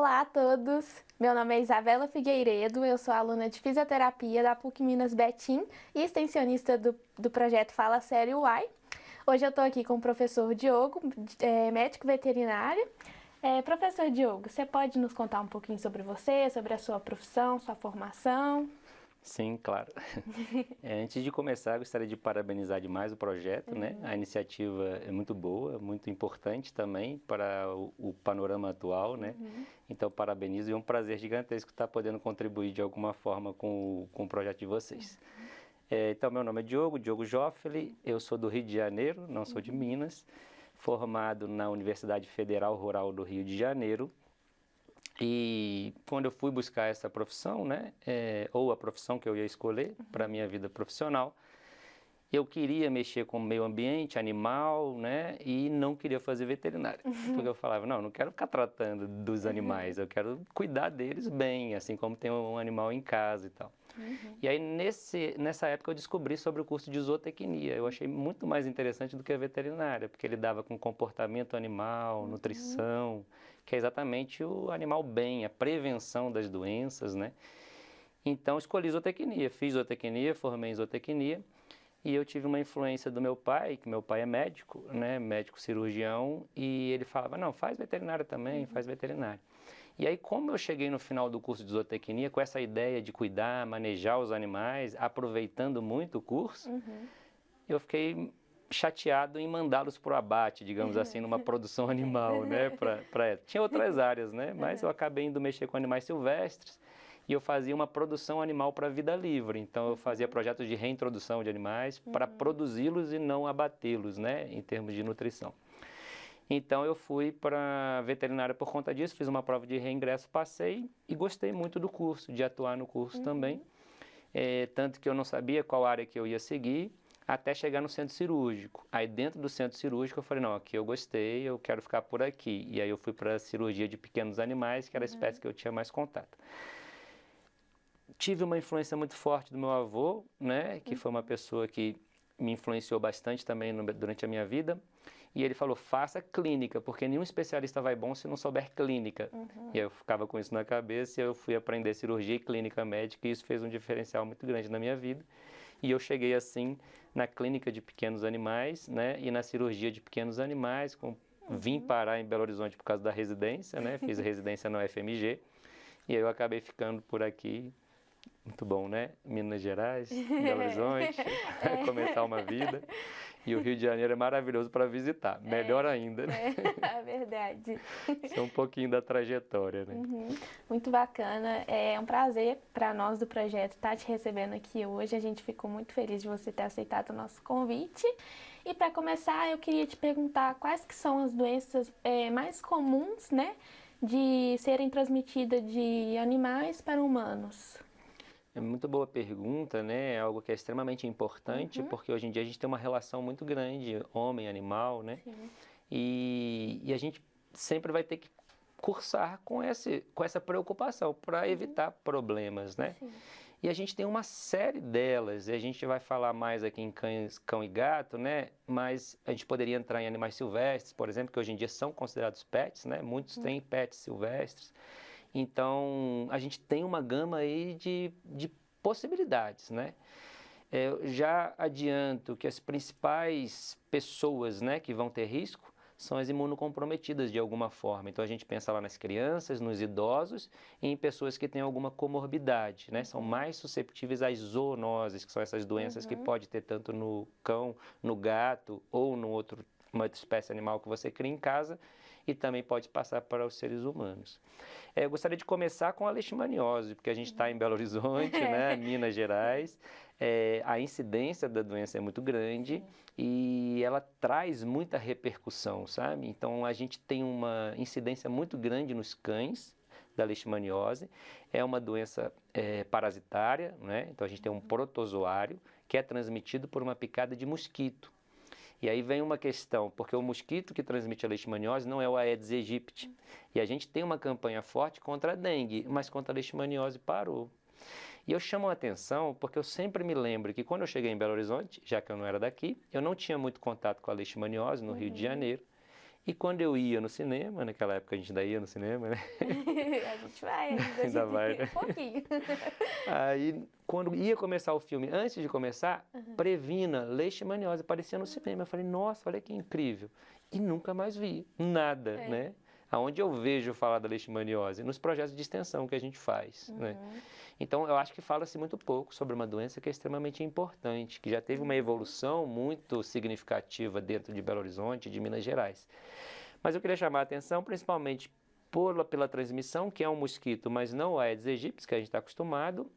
Olá a todos, meu nome é Isabela Figueiredo, eu sou aluna de Fisioterapia da PUC Minas Betim e extensionista do projeto Fala Sério UAI. Hoje eu estou aqui com o professor Diogo, médico veterinário. Professor Diogo, você pode nos contar um pouquinho sobre você, sobre a sua profissão, sua formação? Sim, claro. Antes de começar, gostaria de parabenizar demais o projeto, né? A iniciativa é muito boa, muito importante também para o panorama atual, né? Então, parabenizo e é um prazer gigantesco estar podendo contribuir de alguma forma com o projeto de vocês. Então, meu nome é Diogo Joffeli, eu sou do Rio de Janeiro, não sou de Minas, formado na Universidade Federal Rural do Rio de Janeiro. E quando eu fui buscar essa profissão, né, ou a profissão que eu ia escolher para a minha vida profissional, eu queria mexer com o meio ambiente, animal, né, e não queria fazer veterinária. Porque eu falava, não quero ficar tratando dos animais, eu quero cuidar deles bem, assim como tem um animal em casa e tal. E aí, nessa época, eu descobri sobre o curso de zootecnia. Eu achei muito mais interessante do que a veterinária, porque ele dava com comportamento animal, nutrição, que é exatamente o animal bem, a prevenção das doenças, né? Então, escolhi zootecnia, fiz zootecnia, formei em zootecnia, e eu tive uma influência do meu pai, que meu pai é médico, né? Médico cirurgião, e ele falava, não, faz veterinária também, faz veterinária. E aí, como eu cheguei no final do curso de zootecnia, com essa ideia de cuidar, manejar os animais, aproveitando muito o curso, eu fiquei chateado em mandá-los para o abate, digamos assim, numa produção animal, né? Tinha outras áreas, né? Mas eu acabei indo mexer com animais silvestres e eu fazia uma produção animal para a vida livre. Então, eu fazia projetos de reintrodução de animais para produzi-los e não abatê-los, né? Em termos de nutrição. Então eu fui para veterinária por conta disso, fiz uma prova de reingresso, passei e gostei muito do curso, de atuar no curso também. Tanto que eu não sabia qual área que eu ia seguir, até chegar no centro cirúrgico. Aí dentro do centro cirúrgico eu falei, não, aqui eu gostei, eu quero ficar por aqui. E aí eu fui para a cirurgia de pequenos animais, que era a espécie que eu tinha mais contato. Tive uma influência muito forte do meu avô, né, que foi uma pessoa que me influenciou bastante também durante a minha vida. E ele falou, faça clínica, porque nenhum especialista vai bom se não souber clínica. E aí eu ficava com isso na cabeça e eu fui aprender cirurgia e clínica médica e isso fez um diferencial muito grande na minha vida. E eu cheguei assim na clínica de pequenos animais, né, e na cirurgia de pequenos animais, vim parar em Belo Horizonte por causa da residência, né, fiz a residência na UFMG e aí eu acabei ficando por aqui. Muito bom, né? Minas Gerais, Belo Horizonte, começar uma vida. E o Rio de Janeiro é maravilhoso para visitar, melhor ainda, né? É verdade. Isso é um pouquinho da trajetória, né? Muito bacana, é um prazer para nós do projeto estar te recebendo aqui hoje. A gente ficou muito feliz de você ter aceitado o nosso convite. E para começar, eu queria te perguntar quais que são as doenças mais comuns, né, de serem transmitidas de animais para humanos. É muito boa pergunta, né? É algo que é extremamente importante, porque hoje em dia a gente tem uma relação muito grande, homem-animal, né? Sim. E a gente sempre vai ter que cursar com essa preocupação para evitar problemas, né? Sim. E a gente tem uma série delas, e a gente vai falar mais aqui em cão e gato, né? Mas a gente poderia entrar em animais silvestres, por exemplo, que hoje em dia são considerados pets, né? Muitos têm pets silvestres. Então, a gente tem uma gama aí de possibilidades, né? Eu já adianto que as principais pessoas, né, que vão ter risco são as imunocomprometidas de alguma forma. Então, a gente pensa lá nas crianças, nos idosos e em pessoas que têm alguma comorbidade, né? São mais susceptíveis às zoonoses, que são essas doenças que pode ter tanto no cão, no gato ou no uma outra espécie animal que você cria em casa e também pode passar para os seres humanos. Eu gostaria de começar com a leishmaniose, porque a gente está em Belo Horizonte, né, Minas Gerais. A incidência da doença é muito grande e ela traz muita repercussão, sabe? Então, a gente tem uma incidência muito grande nos cães da leishmaniose. É uma doença parasitária, né? Então, a gente tem um protozoário que é transmitido por uma picada de mosquito. E aí vem uma questão, porque o mosquito que transmite a leishmaniose não é o Aedes aegypti. E a gente tem uma campanha forte contra a dengue, mas contra a leishmaniose parou. E eu chamo a atenção porque eu sempre me lembro que quando eu cheguei em Belo Horizonte, já que eu não era daqui, eu não tinha muito contato com a leishmaniose no Rio de Janeiro. E quando eu ia no cinema, naquela época a gente ainda ia no cinema, né? A gente vai Ainda vai, né? um pouquinho. Aí, quando ia começar o filme, antes de começar, Previna, leishmaniose, aparecia no cinema. Eu falei, nossa, olha que incrível. E nunca mais vi nada, né? Aonde eu vejo falar da leishmaniose? Nos projetos de extensão que a gente faz, né? Então, eu acho que fala-se muito pouco sobre uma doença que é extremamente importante, que já teve uma evolução muito significativa dentro de Belo Horizonte e de Minas Gerais. Mas eu queria chamar a atenção principalmente pela transmissão, que é um mosquito, mas não o Aedes aegypti, que a gente está acostumado,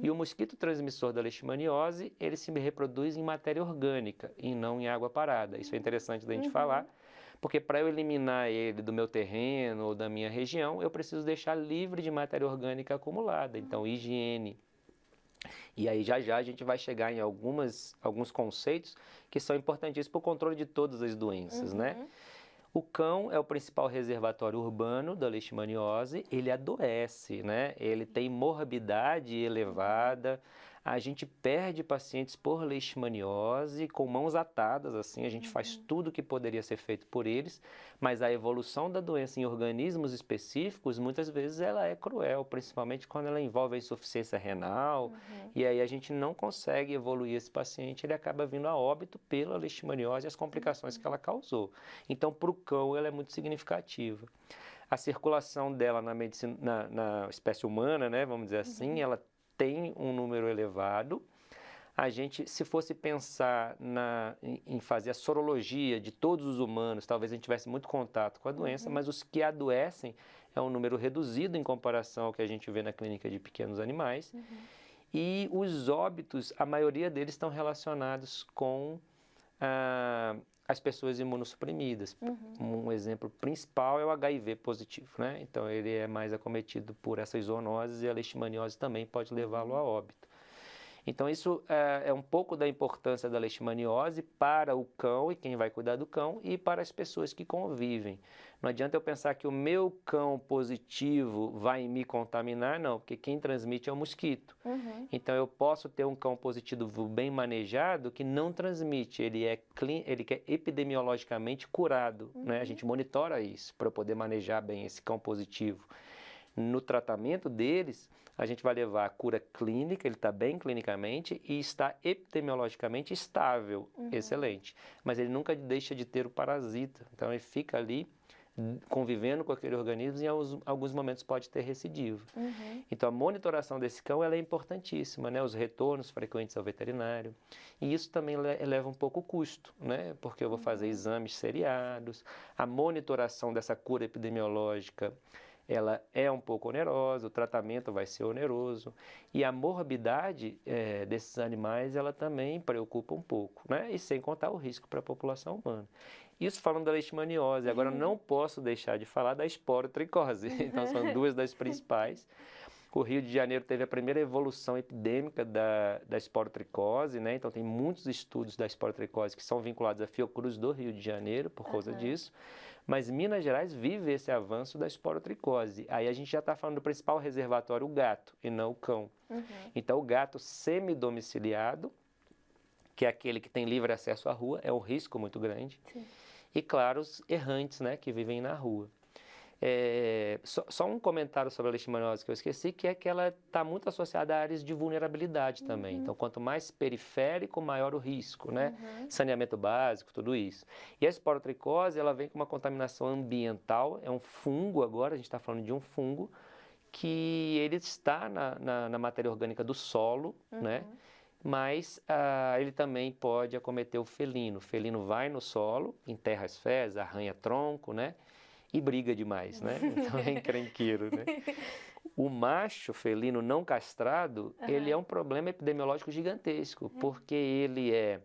e o mosquito transmissor da leishmaniose, ele se reproduz em matéria orgânica e não em água parada. Isso é interessante da gente falar, porque para eu eliminar ele do meu terreno ou da minha região, eu preciso deixar livre de matéria orgânica acumulada, então higiene. E aí já a gente vai chegar em alguns conceitos que são importantíssimos para o controle de todas as doenças, né? O cão é o principal reservatório urbano da leishmaniose, ele adoece, né? Ele tem morbidade elevada, a gente perde pacientes por leishmaniose com mãos atadas, assim, a gente faz tudo o que poderia ser feito por eles, mas a evolução da doença em organismos específicos, muitas vezes ela é cruel, principalmente quando ela envolve a insuficiência renal, e aí a gente não consegue evoluir esse paciente, ele acaba vindo a óbito pela leishmaniose e as complicações que ela causou. Então, para o cão, ela é muito significativa. A circulação dela na medicina, na espécie humana, né, vamos dizer assim, ela tem um número elevado. A gente, se fosse pensar em fazer a sorologia de todos os humanos, talvez a gente tivesse muito contato com a doença, mas os que adoecem é um número reduzido em comparação ao que a gente vê na clínica de pequenos animais. E os óbitos, a maioria deles estão relacionados com as pessoas imunossuprimidas. Um exemplo principal é o HIV positivo, né? Então, ele é mais acometido por essas zoonoses e a leishmaniose também pode levá-lo a óbito. Então, isso é um pouco da importância da leishmaniose para o cão e quem vai cuidar do cão e para as pessoas que convivem. Não adianta eu pensar que o meu cão positivo vai me contaminar, não, porque quem transmite é o mosquito. Então, eu posso ter um cão positivo bem manejado que não transmite, ele é epidemiologicamente curado, né? A gente monitora isso para eu poder manejar bem esse cão positivo. No tratamento deles, a gente vai levar a cura clínica, ele está bem clinicamente e está epidemiologicamente estável, excelente. Mas ele nunca deixa de ter o parasita, então ele fica ali convivendo com aquele organismo e em alguns momentos pode ter recidiva. Então a monitoração desse cão ela é importantíssima, né? Os retornos frequentes ao veterinário. E isso também eleva um pouco o custo, né? Porque eu vou fazer exames seriados, a monitoração dessa cura epidemiológica ela é um pouco onerosa, o tratamento vai ser oneroso e a morbidade desses animais ela também preocupa um pouco, né? E sem contar o risco para a população humana. Isso falando da leishmaniose, agora não posso deixar de falar da esporotricose, então são duas das principais. O Rio de Janeiro teve a primeira evolução epidêmica da esporotricose, né? Então tem muitos estudos da esporotricose que são vinculados à Fiocruz do Rio de Janeiro por causa disso. Mas Minas Gerais vive esse avanço da esporotricose. Aí a gente já está falando do principal reservatório, o gato, e não o cão. Então o gato semidomiciliado, que é aquele que tem livre acesso à rua, é um risco muito grande. E claro, os errantes, né, que vivem na rua. Só um comentário sobre a leishmaniose que eu esqueci, que é que ela está muito associada a áreas de vulnerabilidade também. Então, quanto mais periférico, maior o risco, né? Saneamento básico, tudo isso. E a esporotricose, ela vem com uma contaminação ambiental, é um fungo agora, a gente está falando de um fungo, que ele está na matéria orgânica do solo, né? Mas ele também pode acometer o felino. O felino vai no solo, enterra as fezes, arranha tronco, né? E briga demais, né? Então é encrenqueiro, né? O macho felino não castrado, ele é um problema epidemiológico gigantesco, porque ele é,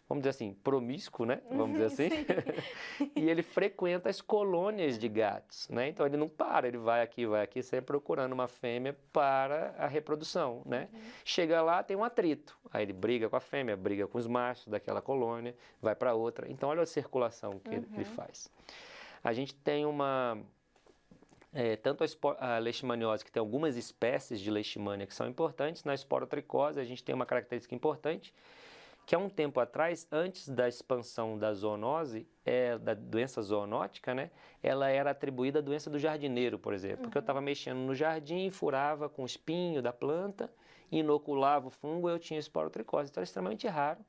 vamos dizer assim, promíscuo, né? Vamos dizer assim. E ele frequenta as colônias de gatos, né? Então ele não para, ele vai aqui, sempre procurando uma fêmea para a reprodução, né? Chega lá, tem um atrito. Aí ele briga com a fêmea, briga com os machos daquela colônia, vai para outra. Então olha a circulação que ele faz. A gente tem tanto a leishmaniose, que tem algumas espécies de leishmania que são importantes, na esporotricose a gente tem uma característica importante, que há um tempo atrás, antes da expansão da zoonose, da doença zoonótica, né, ela era atribuída à doença do jardineiro, por exemplo, porque eu estava mexendo no jardim, furava com o espinho da planta, inoculava o fungo e eu tinha esporotricose. Então era extremamente raro,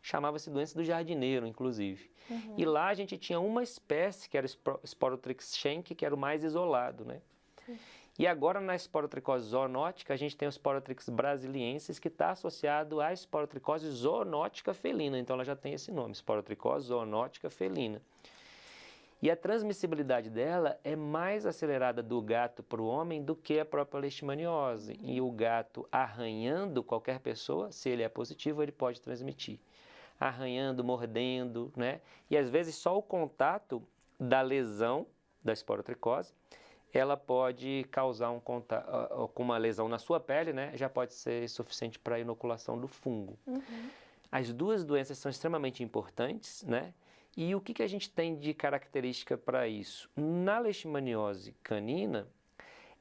chamava-se doença do jardineiro, inclusive. E lá a gente tinha uma espécie, que era o Sporotrix schenck, que era o mais isolado, né? E agora, na esporotricose zoonótica, a gente tem o Sporotrix brasiliensis, que está associado à esporotricose zoonótica felina. Então, ela já tem esse nome, esporotricose zoonótica felina. E a transmissibilidade dela é mais acelerada do gato para o homem do que a própria leishmaniose. E o gato arranhando qualquer pessoa, se ele é positivo, ele pode transmitir. Arranhando, mordendo, né? E às vezes só o contato da lesão da esporotricose, ela pode causar com uma lesão na sua pele, né? Já pode ser suficiente para a inoculação do fungo. As duas doenças são extremamente importantes, né? E o que a gente tem de característica para isso? Na leishmaniose canina,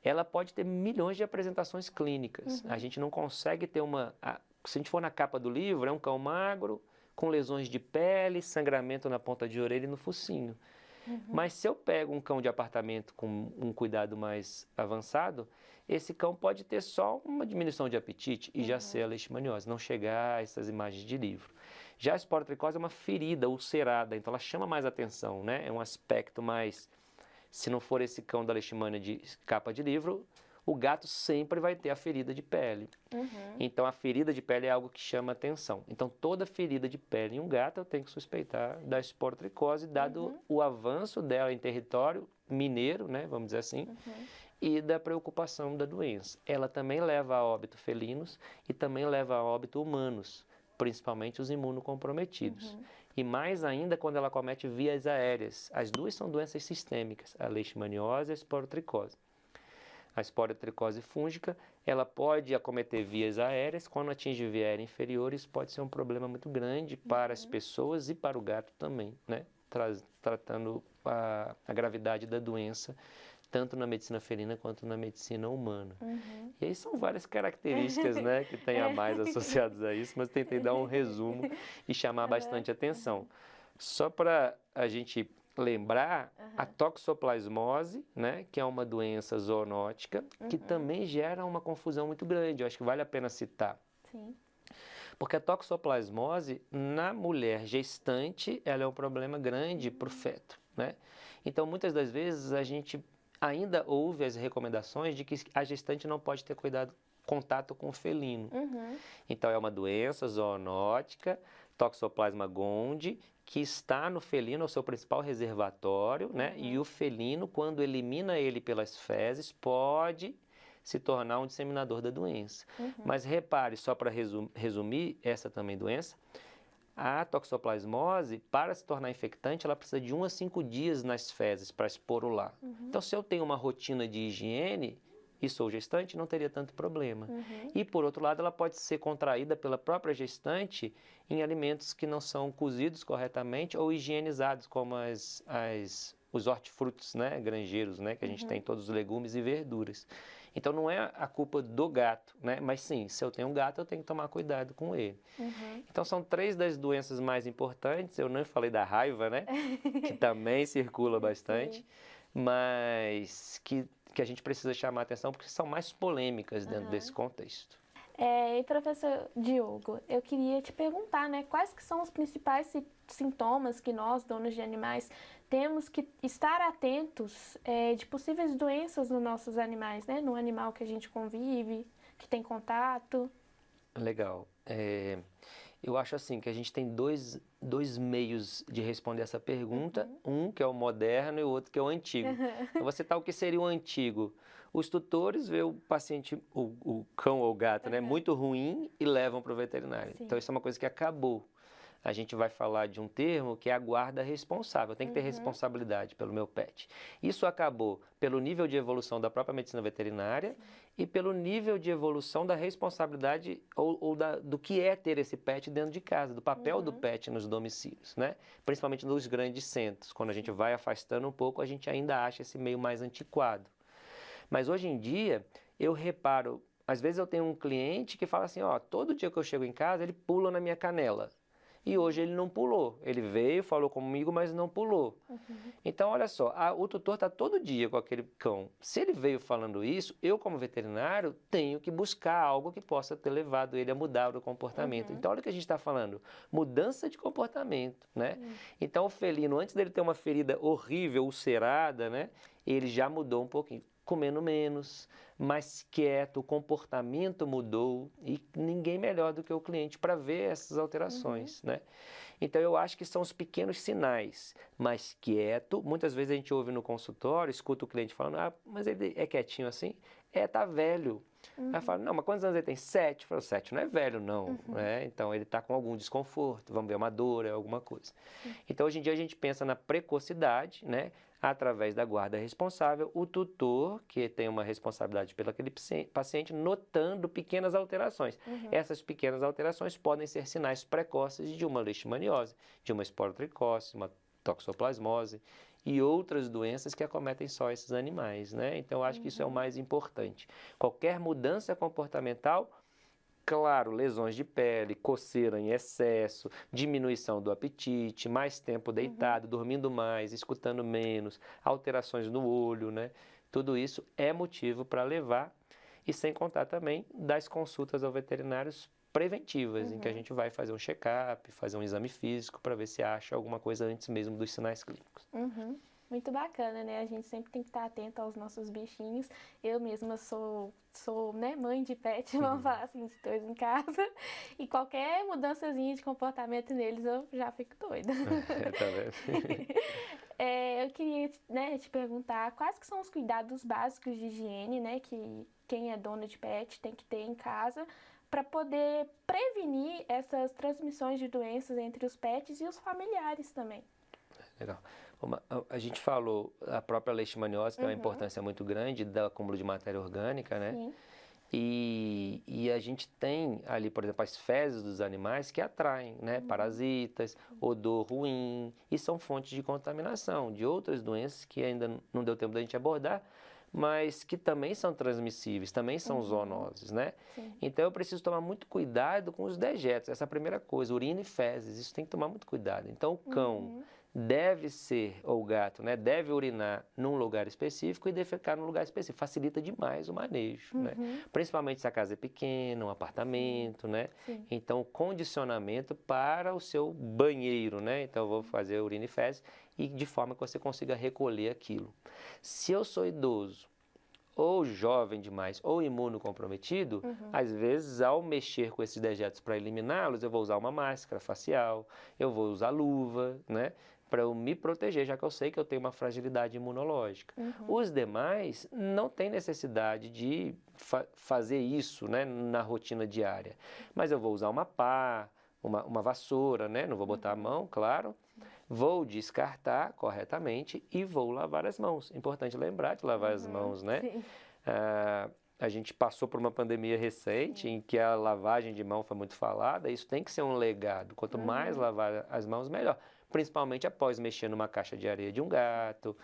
ela pode ter milhões de apresentações clínicas. A gente não consegue ter se a gente for na capa do livro, é um cão magro, com lesões de pele, sangramento na ponta de orelha e no focinho. Mas se eu pego um cão de apartamento com um cuidado mais avançado, esse cão pode ter só uma diminuição de apetite e já ser a leishmaniose, não chegar a essas imagens de livro. Já a esporotricose é uma ferida ulcerada, então ela chama mais atenção, né? É um aspecto mais... Se não for esse cão da leishmania de capa de livro, o gato sempre vai ter a ferida de pele. Então, a ferida de pele é algo que chama atenção. Então, toda ferida de pele em um gato eu tenho que suspeitar da esporotricose, dado o avanço dela em território mineiro, né, vamos dizer assim, e da preocupação da doença. Ela também leva a óbito felinos e também leva a óbito humanos, principalmente os imunocomprometidos. E mais ainda quando ela comete vias aéreas. As duas são doenças sistêmicas, a leishmaniose e a esporotricose. A esporotricose fúngica, ela pode acometer vias aéreas, quando atinge via aérea inferior, isso pode ser um problema muito grande para as pessoas e para o gato também, né? Tratando a gravidade da doença, tanto na medicina felina quanto na medicina humana. E aí são várias características, né, que tem a mais associadas a isso, mas tentei dar um resumo e chamar bastante atenção. Só para a gente lembrar, a toxoplasmose, né, que é uma doença zoonótica, que também gera uma confusão muito grande. Eu acho que vale a pena citar. Porque a toxoplasmose, na mulher gestante, ela é um problema grande para o feto, né? Então, muitas das vezes, a gente ainda ouve as recomendações de que a gestante não pode ter contato com o felino. Então, é uma doença zoonótica, Toxoplasma gondii, que está no felino, é o seu principal reservatório, né? E o felino, quando elimina ele pelas fezes, pode se tornar um disseminador da doença. Mas repare, só para resumir essa também doença, a toxoplasmose, para se tornar infectante, ela precisa de 1 a 5 dias nas fezes para esporular. Então, se eu tenho uma rotina de higiene e sou gestante, não teria tanto problema. E, por outro lado, ela pode ser contraída pela própria gestante em alimentos que não são cozidos corretamente ou higienizados, como os hortifrutis, né, granjeiros, né, que a gente tem todos os legumes e verduras. Então, não é a culpa do gato, né? Mas sim, se eu tenho um gato, eu tenho que tomar cuidado com ele. Então, são 3 das doenças mais importantes. Eu não falei da raiva, né? Que também circula bastante, mas que a gente precisa chamar a atenção porque são mais polêmicas dentro desse contexto. E professor Diogo, eu queria te perguntar, né, quais que são os principais sintomas que nós, donos de animais, temos que estar atentos de possíveis doenças nos nossos animais, né, no animal que a gente convive, que tem contato? Legal. Eu acho assim que a gente tem dois meios de responder essa pergunta, um que é o moderno e o outro que é o antigo. Então, você tá o que seria o antigo. Os tutores vê o paciente, o cão ou o gato, né, muito ruim e levam para o veterinário. Então, isso é uma coisa que acabou. A gente vai falar de um termo que é a guarda responsável. Tem que ter responsabilidade pelo meu pet. Isso acabou pelo nível de evolução da própria medicina veterinária e pelo nível de evolução da responsabilidade do que é ter esse pet dentro de casa, do papel do pet nos domicílios, né? Principalmente nos grandes centros. Quando a gente vai afastando um pouco, a gente ainda acha esse meio mais antiquado. Mas hoje em dia, eu reparo às vezes eu tenho um cliente que fala assim, ó, todo dia que eu chego em casa, ele pula na minha canela. E hoje ele não pulou. Ele veio, falou comigo, mas não pulou. Então, olha só, o tutor está todo dia com aquele cão. Se ele veio falando isso, eu como veterinário tenho que buscar algo que possa ter levado ele a mudar o comportamento. Então, olha o que a gente está falando. Mudança de comportamento, né? Então, o felino, antes dele ter uma ferida horrível, ulcerada, né? Ele já mudou um pouquinho. Comendo menos, mais quieto, o comportamento mudou e ninguém melhor do que o cliente para ver essas alterações, né? Então eu acho que são os pequenos sinais, mais quieto, muitas vezes a gente ouve no consultório, escuta o cliente falando, ah, mas ele é quietinho assim? Tá velho. Aí fala, não, mas quantos anos ele tem? 7. Eu falo, 7 não é velho não, né? Então ele está com algum desconforto, vamos ver uma dor, alguma coisa. Então hoje em dia a gente pensa na precocidade, né? Através da guarda responsável, o tutor, que tem uma responsabilidade pelo aquele paciente, notando pequenas alterações. Essas pequenas alterações podem ser sinais precoces de uma leishmaniose, de uma esporotricose, uma toxoplasmose e outras doenças que acometem só esses animais, né? Então, eu acho que isso é o mais importante. Qualquer mudança comportamental, claro, lesões de pele, coceira em excesso, diminuição do apetite, mais tempo deitado, dormindo mais, escutando menos, alterações no olho, né? Tudo isso é motivo para levar, e sem contar também das consultas ao veterinários preventivas, em que a gente vai fazer um check-up, fazer um exame físico para ver se acha alguma coisa antes mesmo dos sinais clínicos. Muito bacana, né? A gente sempre tem que estar atento aos nossos bichinhos. Eu mesma sou né, mãe de pet, vamos falar assim, de 2 em casa. E qualquer mudançazinha de comportamento neles, eu já fico doida. Tá vendo? Eu queria, né, te perguntar quais que são os cuidados básicos de higiene, né, que quem é dono de pet tem que ter em casa para poder prevenir essas transmissões de doenças entre os pets e os familiares também. Legal. A gente falou, a própria leishmaniose tem uma importância muito grande do acúmulo de matéria orgânica, né? Sim. E a gente tem ali, por exemplo, as fezes dos animais que atraem, né? Parasitas, odor ruim, e são fontes de contaminação de outras doenças que ainda não deu tempo da gente abordar, mas que também são transmissíveis, também são zoonoses, né? Sim. Então eu preciso tomar muito cuidado com os dejetos, essa é a primeira coisa, urina e fezes, isso tem que tomar muito cuidado. Então o cão deve ser, ou o gato, né, deve urinar num lugar específico e defecar num lugar específico, facilita demais o manejo, né? Principalmente se a casa é pequena, um apartamento, né? Sim. Então o condicionamento para o seu banheiro, né? Então eu vou fazer urina e fezes e de forma que você consiga recolher aquilo. Se eu sou idoso, ou jovem demais, ou imunocomprometido, às vezes, ao mexer com esses dejetos para eliminá-los, eu vou usar uma máscara facial, eu vou usar luva, né? Para eu me proteger, já que eu sei que eu tenho uma fragilidade imunológica. Os demais não têm necessidade de fazer isso, né, na rotina diária. Mas eu vou usar uma pá, uma vassoura, né? Não vou botar a mão, claro. Vou descartar corretamente e vou lavar as mãos. Importante lembrar de lavar as mãos, né? Sim. A gente passou por uma pandemia recente em que a lavagem de mão foi muito falada. Isso tem que ser um legado. Quanto mais lavar as mãos, melhor. Principalmente após mexer numa caixa de areia de um gato,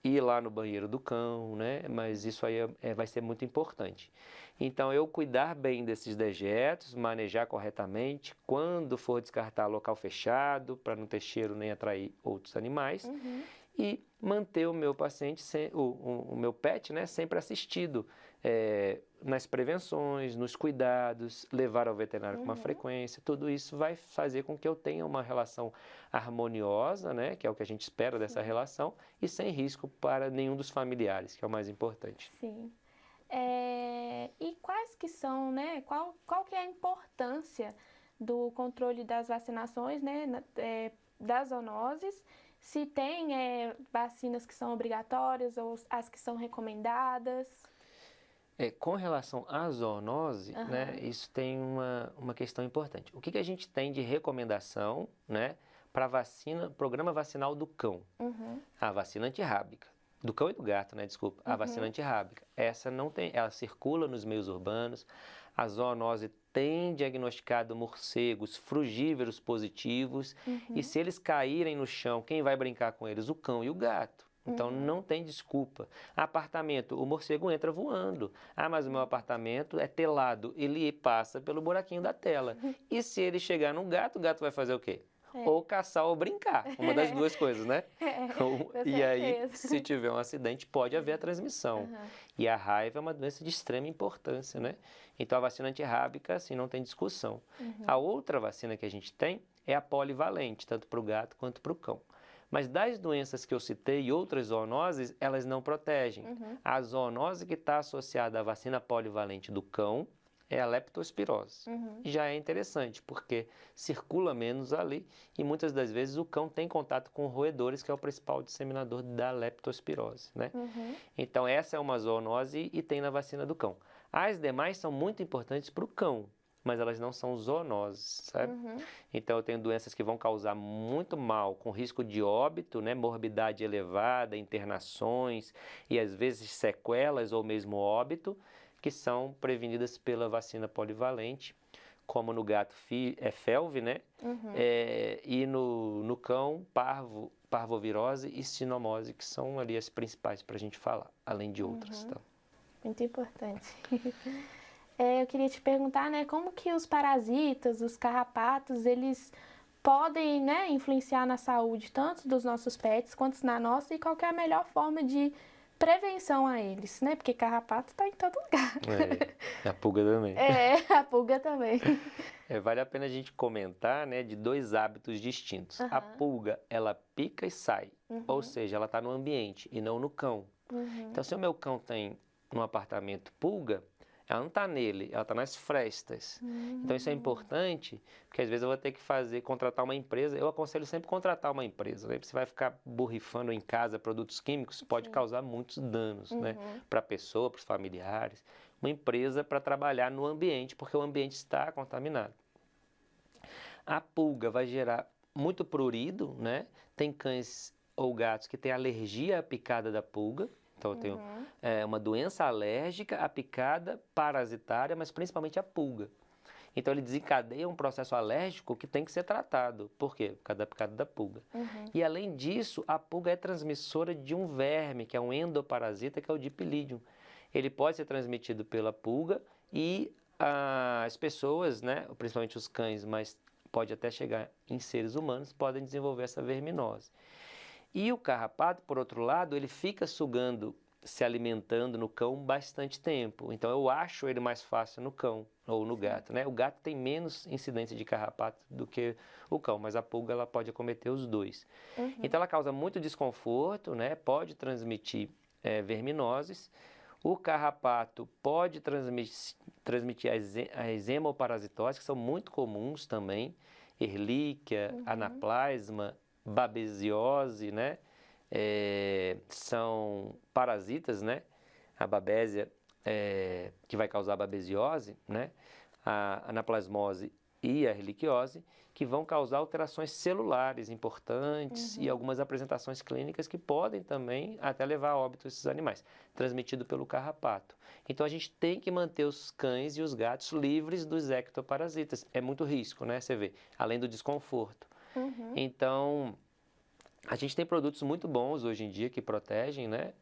ir lá no banheiro do cão, né? Mas isso aí vai ser muito importante. Então, eu cuidar bem desses dejetos, manejar corretamente, quando for descartar local fechado, para não ter cheiro nem atrair outros animais, e manter o meu paciente, o meu pet, né, sempre assistido nas prevenções, nos cuidados, levar ao veterinário com uma frequência. Tudo isso vai fazer com que eu tenha uma relação harmoniosa, né, que é o que a gente espera dessa relação, e sem risco para nenhum dos familiares, que é o mais importante. Sim. E quais que são, né, qual que é a importância do controle das vacinações, né, das zoonoses? Se tem vacinas que são obrigatórias ou as que são recomendadas? Com relação à zoonose, né, isso tem uma questão importante. O que a gente tem de recomendação, né, para vacina, programa vacinal do cão? A vacina antirrábica. Do cão e do gato, né? Desculpa. A vacina antirrábica. Essa não tem, ela circula nos meios urbanos. A zoonose tem diagnosticado morcegos frugívoros positivos. E se eles caírem no chão, quem vai brincar com eles? O cão e o gato, Então, não tem desculpa. Apartamento, o morcego entra voando. Ah, mas o meu apartamento é telado. Ele passa pelo buraquinho da tela. E se ele chegar no gato, o gato vai fazer o quê? Ou caçar ou brincar. Uma das duas coisas, né? E aí, se tiver um acidente, pode haver a transmissão. E a raiva é uma doença de extrema importância, né? Então, a vacina antirrábica, assim, não tem discussão. A outra vacina que a gente tem é a polivalente, tanto para o gato quanto para o cão. Mas das doenças que eu citei e outras zoonoses, elas não protegem. A zoonose que está associada à vacina polivalente do cão é a leptospirose. Já é interessante, porque circula menos ali e muitas das vezes o cão tem contato com roedores, que é o principal disseminador da leptospirose, né? Então essa é uma zoonose e tem na vacina do cão. As demais são muito importantes para o cão, mas elas não são zoonoses, sabe? Então eu tenho doenças que vão causar muito mal, com risco de óbito, né? Morbidade elevada, internações e às vezes sequelas ou mesmo óbito, que são prevenidas pela vacina polivalente, como no gato felve, né? E no cão, parvovirose e sinomose, que são ali as principais para a gente falar, além de outras. Tá? Muito importante. Eu queria te perguntar, né, como que os parasitas, os carrapatos, eles podem, né, influenciar na saúde tanto dos nossos pets quanto na nossa, e qual que é a melhor forma de prevenção a eles, né? Porque carrapato está em todo lugar. A pulga também. A pulga também. Vale a pena a gente comentar, né, de dois hábitos distintos. A pulga, ela pica e sai, ou seja, ela está no ambiente e não no cão. Então, se o meu cão tem no apartamento pulga, ela não está nele, ela está nas frestas. Então isso é importante, porque às vezes eu vou ter que contratar uma empresa. Eu aconselho sempre contratar uma empresa, né? Você vai ficar borrifando em casa produtos químicos, pode causar muitos danos, né? Para a pessoa, para os familiares. Uma empresa para trabalhar no ambiente, porque o ambiente está contaminado. A pulga vai gerar muito prurido, né? Tem cães ou gatos que têm alergia à picada da pulga. Então, eu tenho uma doença alérgica à picada parasitária, mas principalmente à pulga. Então, ele desencadeia um processo alérgico que tem que ser tratado. Por quê? Por causa da picada da pulga. E, além disso, a pulga é transmissora de um verme, que é um endoparasita, que é o dipilídeo. Ele pode ser transmitido pela pulga e as pessoas, né, principalmente os cães, mas pode até chegar em seres humanos, podem desenvolver essa verminose. E o carrapato, por outro lado, ele fica sugando, se alimentando no cão bastante tempo. Então, eu acho ele mais fácil no cão ou no gato, né? O gato tem menos incidência de carrapato do que o cão, mas a pulga ela pode acometer os dois. Então, ela causa muito desconforto, né? Pode transmitir verminoses. O carrapato pode transmitir as hemoparasitoses, que são muito comuns também. Erlíquia, anaplasma, babesiose, né? São parasitas, né? A babésia, que vai causar babesiose, né? A anaplasmose e a erliquiose, que vão causar alterações celulares importantes e algumas apresentações clínicas que podem também até levar a óbito esses animais, transmitido pelo carrapato. Então, a gente tem que manter os cães e os gatos livres dos ectoparasitas. É muito risco, né? Você vê, além do desconforto. Então, a gente tem produtos muito bons hoje em dia que protegem, né,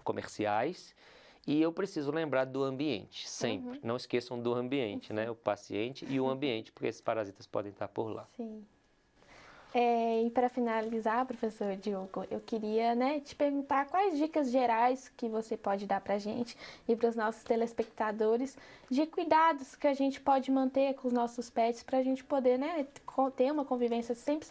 comerciais, e eu preciso lembrar do ambiente, sempre. Não esqueçam do ambiente, né, o paciente e o ambiente, porque esses parasitas podem estar por lá. Sim. E para finalizar, professor Diogo, eu queria, né, te perguntar quais dicas gerais que você pode dar para a gente e para os nossos telespectadores de cuidados que a gente pode manter com os nossos pets para a gente poder, né, ter uma convivência sempre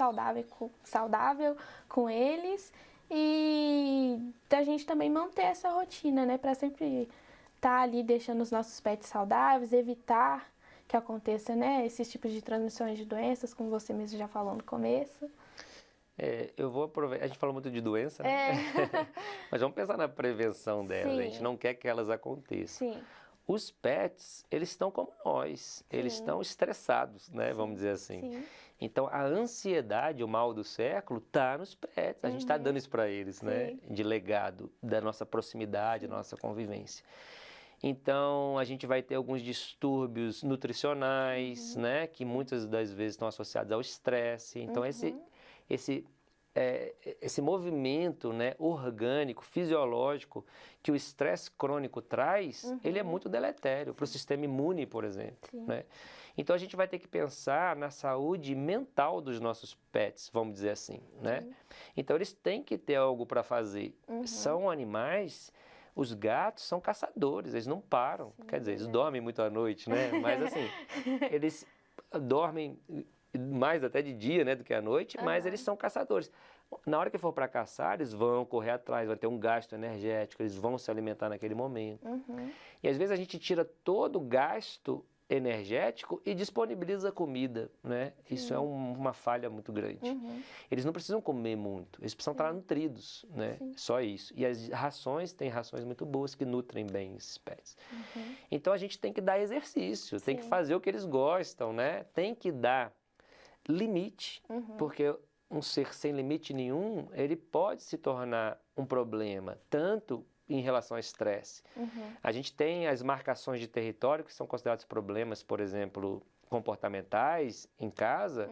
saudável com eles e da gente também manter essa rotina, né, para sempre estar ali deixando os nossos pets saudáveis, evitar que aconteça, né, esses tipos de transmissões de doenças, como você mesmo já falou no começo. Eu vou aproveitar, a gente falou muito de doença, né? Mas vamos pensar na prevenção delas, a gente não quer que elas aconteçam. Sim. Os pets, eles estão como nós, eles estão estressados, né, vamos dizer assim. Sim. Então, a ansiedade, o mal do século, está nos pets, a gente está dando isso para eles, né, de legado, da nossa proximidade, da nossa convivência. Então, a gente vai ter alguns distúrbios nutricionais, né, que muitas das vezes estão associados ao estresse. Então, esse movimento, né, orgânico, fisiológico, que o estresse crônico traz, ele é muito deletério para o sistema imune, por exemplo, né? Então, a gente vai ter que pensar na saúde mental dos nossos pets, vamos dizer assim, né? Então, eles têm que ter algo para fazer. São animais... Os gatos são caçadores, eles não param. Quer dizer, eles dormem muito à noite, né? Mas assim, eles dormem mais até de dia, né, do que à noite, mas eles são caçadores. Na hora que for para caçar, eles vão correr atrás, vai ter um gasto energético, eles vão se alimentar naquele momento. E às vezes a gente tira todo o gasto energético e disponibiliza comida, né? Isso é uma falha muito grande. Eles não precisam comer muito, eles precisam estar nutridos, né? Só isso. E as rações, tem rações muito boas que nutrem bem esses pets. Então a gente tem que dar exercício, tem que fazer o que eles gostam, né? Tem que dar limite, porque um ser sem limite nenhum, ele pode se tornar um problema, tanto em relação ao estresse. A gente tem as marcações de território, que são considerados problemas, por exemplo, comportamentais em casa,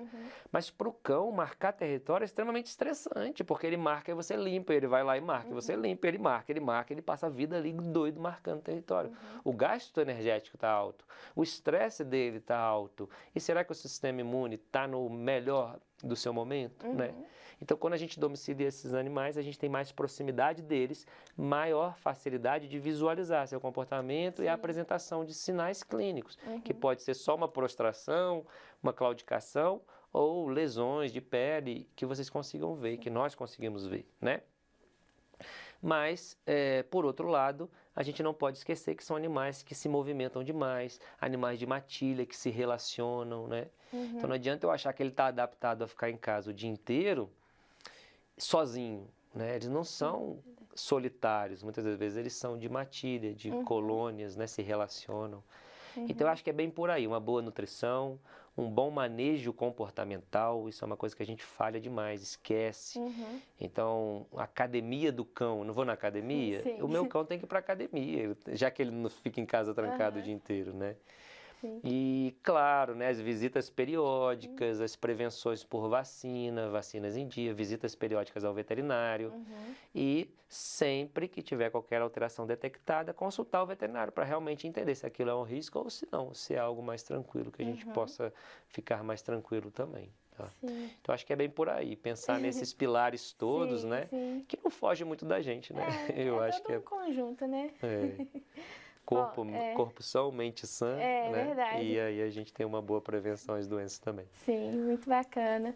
mas para o cão marcar território é extremamente estressante, porque ele marca e você limpa, ele vai lá e marca, e você limpa, ele marca, ele passa a vida ali doido marcando território. O gasto energético está alto, o estresse dele está alto, e será que o sistema imune está no melhor do seu momento, né? Então, quando a gente domicilia esses animais, a gente tem mais proximidade deles, maior facilidade de visualizar seu comportamento e a apresentação de sinais clínicos, que pode ser só uma prostração, uma claudicação ou lesões de pele que vocês consigam ver, que nós conseguimos ver, né? Mas, por outro lado, a gente não pode esquecer que são animais que se movimentam demais, animais de matilha que se relacionam, né? Então não adianta eu achar que ele está adaptado a ficar em casa o dia inteiro sozinho, né? Eles não são solitários, muitas vezes eles são de matilha, de colônias, né? Se relacionam. Então eu acho que é bem por aí, uma boa nutrição, um bom manejo comportamental, isso é uma coisa que a gente falha demais, esquece. Então, a academia do cão, não vou na academia? O meu cão tem que ir para a academia, já que ele não fica em casa trancado o dia inteiro, né? E, claro, né, as visitas periódicas, as prevenções por vacina, vacinas em dia, visitas periódicas ao veterinário. E sempre que tiver qualquer alteração detectada, consultar o veterinário para realmente entender se aquilo é um risco ou se não, se é algo mais tranquilo, que a gente possa ficar mais tranquilo também. Tá? Então, acho que é bem por aí, pensar nesses pilares todos, né, que não foge muito da gente, né? Eu acho que é um conjunto, né? Corpo são, mente sã, né? Verdade. E aí a gente tem uma boa prevenção às doenças também. Sim, muito bacana.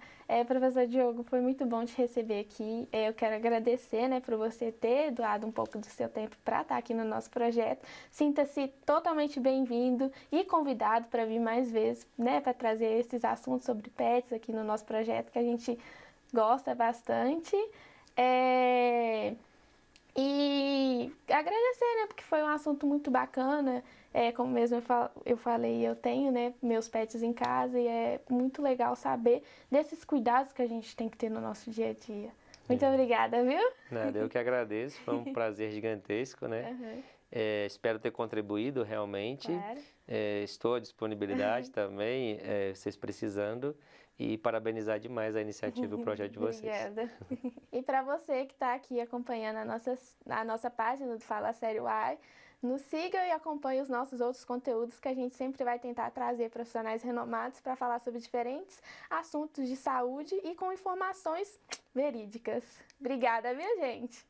Professor Diogo, foi muito bom te receber aqui. Eu quero agradecer, né, por você ter doado um pouco do seu tempo para estar aqui no nosso projeto. Sinta-se totalmente bem-vindo e convidado para vir mais vezes, né, para trazer esses assuntos sobre pets aqui no nosso projeto, que a gente gosta bastante. E agradecer, né, porque foi um assunto muito bacana, como mesmo eu falei, eu tenho, né, meus pets em casa e é muito legal saber desses cuidados que a gente tem que ter no nosso dia a dia. Muito obrigada, viu? Nada, eu que agradeço, foi um prazer gigantesco, né? Espero ter contribuído realmente, Claro. Estou à disponibilidade também, vocês precisando. E parabenizar demais a iniciativa e o projeto de vocês. Obrigada. E para você que está aqui acompanhando a nossa página do Fala Sério Uai, nos siga e acompanhe os nossos outros conteúdos que a gente sempre vai tentar trazer profissionais renomados para falar sobre diferentes assuntos de saúde e com informações verídicas. Obrigada, viu, gente?